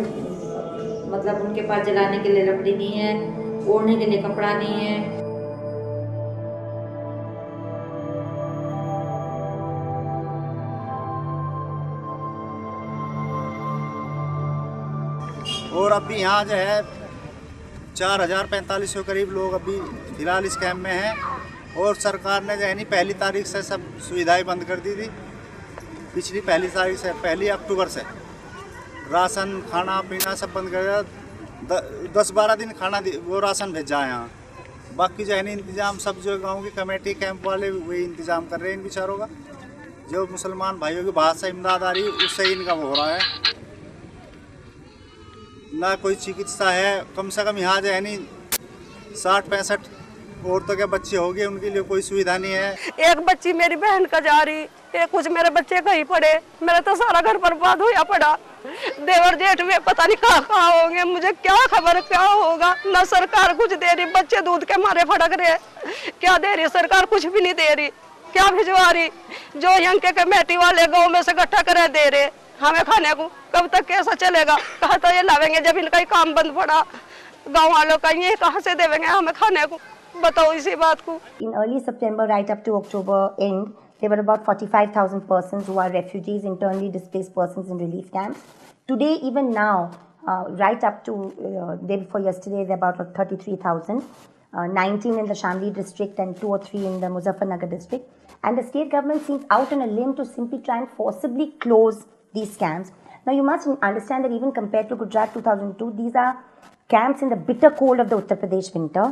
मतलब उनके पास जलाने के लिए लकड़ी नहीं है, ओढ़ने के लिए कपड़ा नहीं है। और अभी यहाँ जो है 4045 के करीब लोग अभी फिलहाल इस कैंप में हैं। और सरकार ने जो है नहीं 1 तारीख से सब सुविधाएं बंद कर दी थी। पिछली 1 तारीख से 1 अक्टूबर से राशन खाना पीना सब बंद कर दिया। 10-12 दिन खाना वो राशन भेजा है यहाँ। बाकी जो है नहीं इंतज़ाम सब जो गांव की कमेटी कैंप वाले वही इंतज़ाम कर रहे हैं इन बेचारों का। जो मुसलमान भाइयों की बाहर से इमदाद आ रही है उससे इनका हो रहा है। ना कोई चिकित्सा है, कम से कम यहाँ जो है नहीं 60-65 औरतों के बच्चे हो गए, उनके लिए कोई सुविधा नहीं है। एक बच्ची मेरी बहन का जा रही, एक कुछ मेरे बच्चे कहीं पड़े, मेरा तो सारा घर बर्बाद होया पड़ा। देवर जेठ में पता नहीं कहाँ होंगे, मुझे क्या खबर क्या होगा। ना सरकार कुछ दे रही, बच्चे दूध के मारे फटक रहे। क्या दे रही सरकार, कुछ भी नहीं दे रही। क्या भिजवा रही, जो यहाँ के कमेटी वाले गाँव में से इकट्ठा करे दे रहे हमें खाने को। कब तक कैसा चलेगा, कहा तो ये लावेंगे जब इनका ही काम बंद पड़ा। गाँव वालों का ये कहाँ से देवेंगे हमें खाने को, बताओ इसी बात को। In early September right up to October end, there were about 45,000 persons who are refugees, internally displaced persons in relief camps. Today, even now, right up to day before yesterday, there are about 33,000, 19 in the Shamli district and 2 or 3 in the Muzaffarnagar district. And the state government seems out on a limb to simply try and forcibly close these camps. Now, you must understand that even compared to Gujarat 2002, these are camps in the bitter cold of the Uttar Pradesh winter,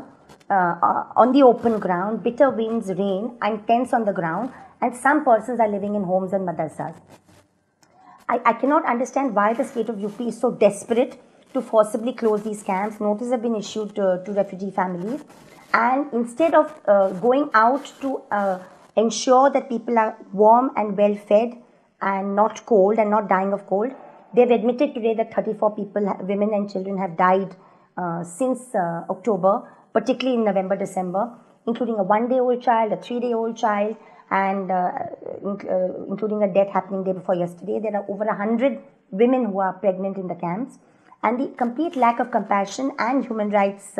on the open ground, bitter winds, rain, and tents on the ground, and some persons are living in homes and madrasas. I cannot understand why the state of UP is so desperate to forcibly close these camps. Notices have been issued to refugee families, and instead of going out to ensure that people are warm and well fed and not cold and not dying of cold, they've admitted today that 34 people, women and children, have died since October, particularly in November, December, including a 1-day-old child, a 3-day-old child, and including a death happening day before yesterday. There are over 100 women who are pregnant in the camps, and the complete lack of compassion and human rights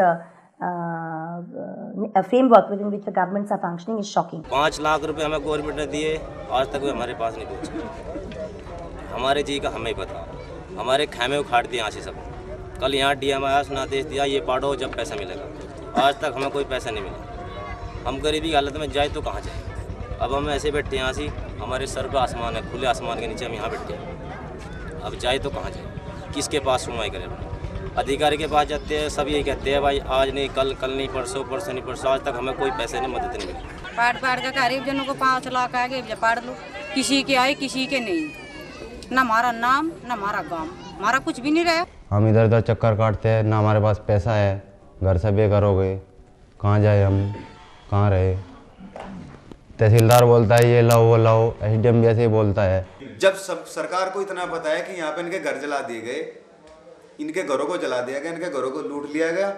framework within which the governments are functioning is shocking. 5 lakh रुपए हमें government ने दिए, आज तक वो हमारे पास नहीं पहुँचे। हमारे जी का हमें पता, हमारे खेमे उखाड़ दिए यहाँ से सब। कल यहाँ डीएम आया, उसने आदेश दिया ये पाड़ो जब पैसा मिलेगा। आज तक हमें कोई पैसा नहीं मिला। हम गरीबी की हालत में जाए तो कहाँ जाए। अब हम ऐसे बैठे यहाँ से, हमारे सर पे आसमान है, खुले आसमान के नीचे हम यहाँ बैठे हैं। अब जाए तो कहाँ जाए, किसके पास सुनवाई करें। अधिकारी के पास जाते हैं, सब यही कहते हैं भाई आज नहीं कल, कल नहीं परसों, परसों नहीं परसों। आज तक हमें कोई पैसे नहीं, मदद नहीं मिली। पाड़ के गरीब जनों को 5 लाख आगे पाड़ लो, किसी के आए किसी के नहीं। न हमारा नाम न हमारा गाँव, हमारा कुछ भी नहीं रहा। हम इधर उधर चक्कर काटते हैं, ना हमारे पास पैसा है, घर से बेघर हो गए, कहाँ जाए हम, कहाँ रहे। तहसीलदार बोलता है ये लाओ वो लाओ, एसडीएम भी ऐसे ही बोलता है। जब सब सरकार को इतना पता है कि यहाँ पे इनके घर जला दिए गए, इनके घरों को जला दिया गया, इनके घरों को लूट लिया गया,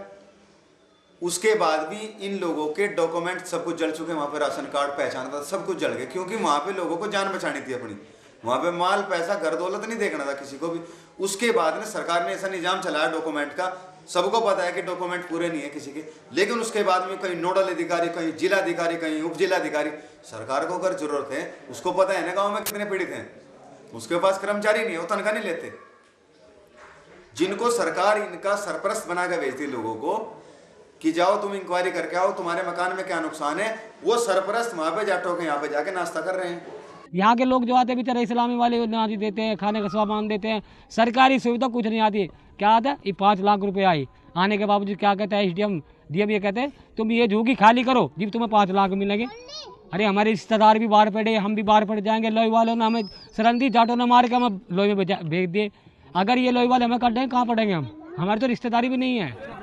उसके बाद भी इन लोगों के डॉक्यूमेंट सब कुछ जल चुके। वहाँ पे राशन कार्ड, पहचान पत्र सब कुछ जल गए, क्योंकि वहाँ पे लोगों को जान बचानी थी अपनी। वहाँ पे माल पैसा घर दौलत नहीं देखना था किसी को भी। उसके बाद में सरकार ने ऐसा निजाम चलाया डॉक्यूमेंट का, सबको पता है कि डॉक्यूमेंट पूरे नहीं है किसी के, लेकिन उसके बाद में कहीं नोडल अधिकारी, कहीं जिला अधिकारी, कहीं उप जिला अधिकारी, सरकार को अगर जरूरत है, उसको पता है ना गाँव में कितने पीड़ित हैं, उसके पास कर्मचारी नहीं है, वो तनख्वाह नहीं लेते। जिनको सरकार इनका सरपरस्त बना के भेजती लोगों को कि जाओ तुम इंक्वायरी करके आओ, तुम्हारे मकान में क्या नुकसान है, वो सरपरस्त वहाँ पे जाटों के यहाँ पे जाके नाश्ता कर रहे हैं। यहाँ के लोग जो आते हैं बेचारे इस्लामी वाले नाजी देते हैं, खाने का सामान देते हैं, सरकारी सुविधा कुछ नहीं आती। क्या आता है, ये 5 लाख रुपए आई, आने के बावजूद क्या कहता है एसडीएम डीएम, ये कहते हैं तुम ये झुग्गी खाली करो जी तुम्हें 5 लाख मिलेंगे। अरे हमारे रिश्तेदार भी बाहर पड़े, हम भी बाहर पड़ जाएंगे। लोई वालों ने हमें सरंदी जाटों ने मार के हमें लोई में भेज दिए। अगर ये लोई वाले हमें कर देंगे, कहाँ पड़ेंगे हम? हमारी तो रिश्तेदारी भी नहीं है।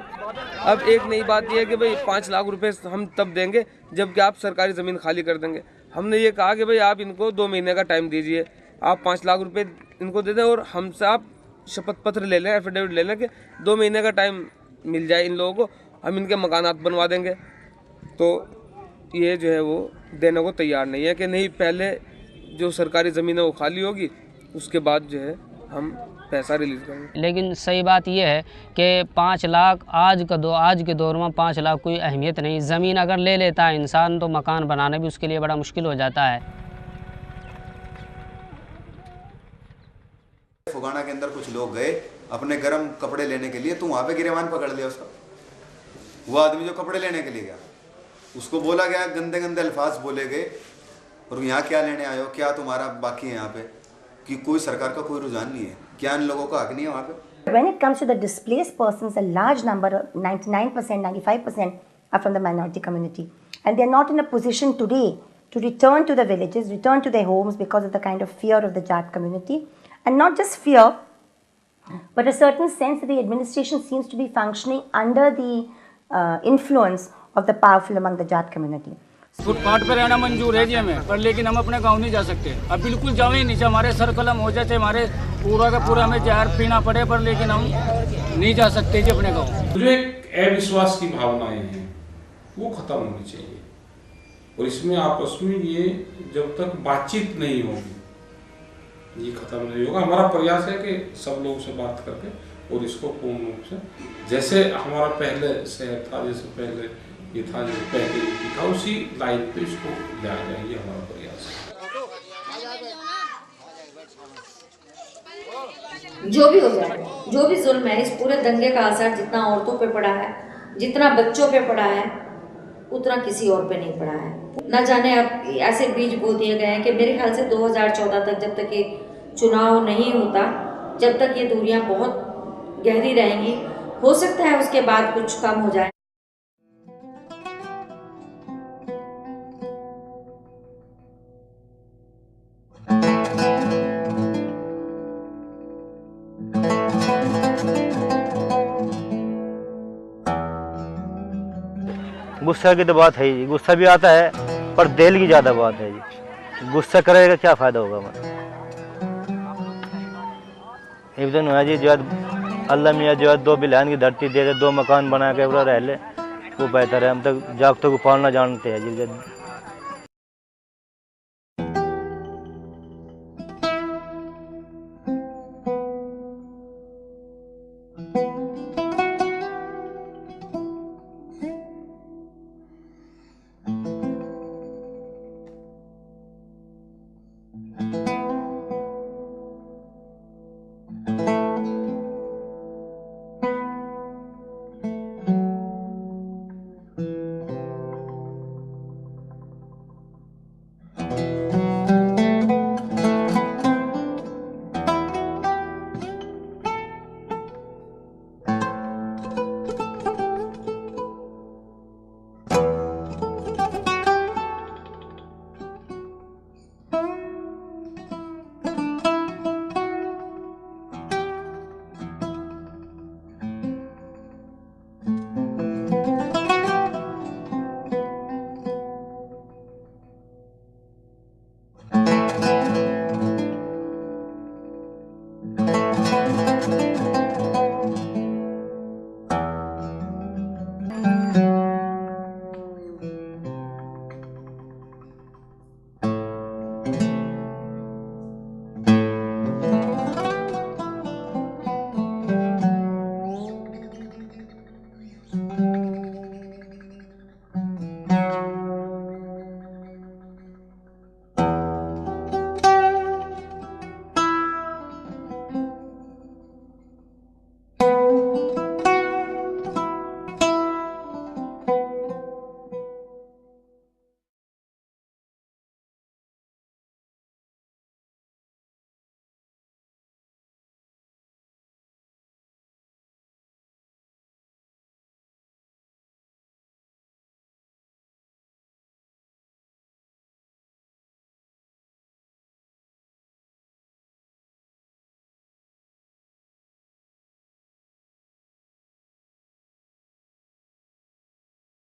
अब एक नई बात यह है कि भाई 5 लाख रुपए हम तब देंगे जबकि आप सरकारी ज़मीन खाली कर देंगे। हमने ये कहा कि भाई आप इनको 2 महीने का टाइम दीजिए, आप 5 लाख रुपए इनको दे दें और हमसे आप शपथ पत्र ले लें, एफिडेविट ले लें कि 2 महीने का टाइम मिल जाए इन लोगों को, हम इनके मकानात बनवा देंगे। तो ये जो है वो देने को तैयार नहीं है कि नहीं पहले जो सरकारी ज़मीन है वो खाली होगी, उसके बाद जो है हम पैसा रिलीज करेंगे। लेकिन सही बात यह है कि 5 लाख आज के दौर में 5 लाख कोई अहमियत नहीं। ज़मीन अगर ले लेता है इंसान तो मकान बनाना भी उसके लिए बड़ा मुश्किल हो जाता है। फुगाना के अंदर कुछ लोग गए अपने गर्म कपड़े लेने के लिए, तो वहाँ पे गिरेबान पकड़ लिया उसका। वो आदमी जो कपड़े लेने के लिए गया, उसको बोला गया, गंदे गंदे अल्फाज बोले गए, और यहाँ क्या लेने आए हो, क्या तुम्हारा बाकी है यहाँ पे, कि कोई सरकार का कोई रुझान नहीं है, क्या इन लोगों का हक नहीं है वहाँ पे। When it comes to the displaced persons, a large number, 99%, 95% are from the minority community. And they're not in a position today to return to the villages, return to their homes because of the kind of fear of the Jat community. And not just fear, but a certain sense that the administration seems to be functioning under the influence of the powerful among the Jat community. Footpath पर रहना मंजूर है जी हमें, पर लेकिन हम अपने गांव नहीं जा सकते। अब बिल्कुल जाओ ही नहीं, हमारे सर कलम हो जाते, हमारे पूरा का पूरा हमें जहर पीना पड़े, पर लेकिन हम नहीं जा सकते जी अपने गांव। जो एक अविश्वास की भावनाएं हैं वो खत्म होनी चाहिए, और इसमें आपस में ये जब तक बातचीत नहीं होगी ये खत्म नहीं होगा। हमारा प्रयास है कि सब लोगों से बात करके और इसको पूर्ण रूप से, जैसे हमारा पहले शहर था, जैसे पहले ये था, जो पहले था, उसी लाइन पे इसको लाया जाए, ये हमारा प्रयास है। जो भी हो जाए, जो भी जुल्म है, इस पूरे दंगे का असर जितना औरतों पे पड़ा है, जितना बच्चों पे पड़ा है, उतना किसी और पे नहीं पड़ा है। न जाने अब ऐसे बीज बो दिए गए हैं कि मेरे ख्याल से 2014 तक, जब तक ये चुनाव नहीं होता, जब तक ये दूरियां बहुत गहरी रहेंगी, हो सकता है उसके बाद कुछ कम हो जाए। गुस्सा की तो बात है ही, गुस्सा भी आता है, पर दिल की ज़्यादा बात है जी। गुस्सा करेगा क्या फ़ायदा होगा हमारा। एक दिन हुआ जी, जो अल्लाह मियाँ जो 2 बिलहन की धरती दे दे, 2 मकान बना के पूरा रह ले, वो बेहतर है। हम तक जागतों को पालना जानते हैं जी।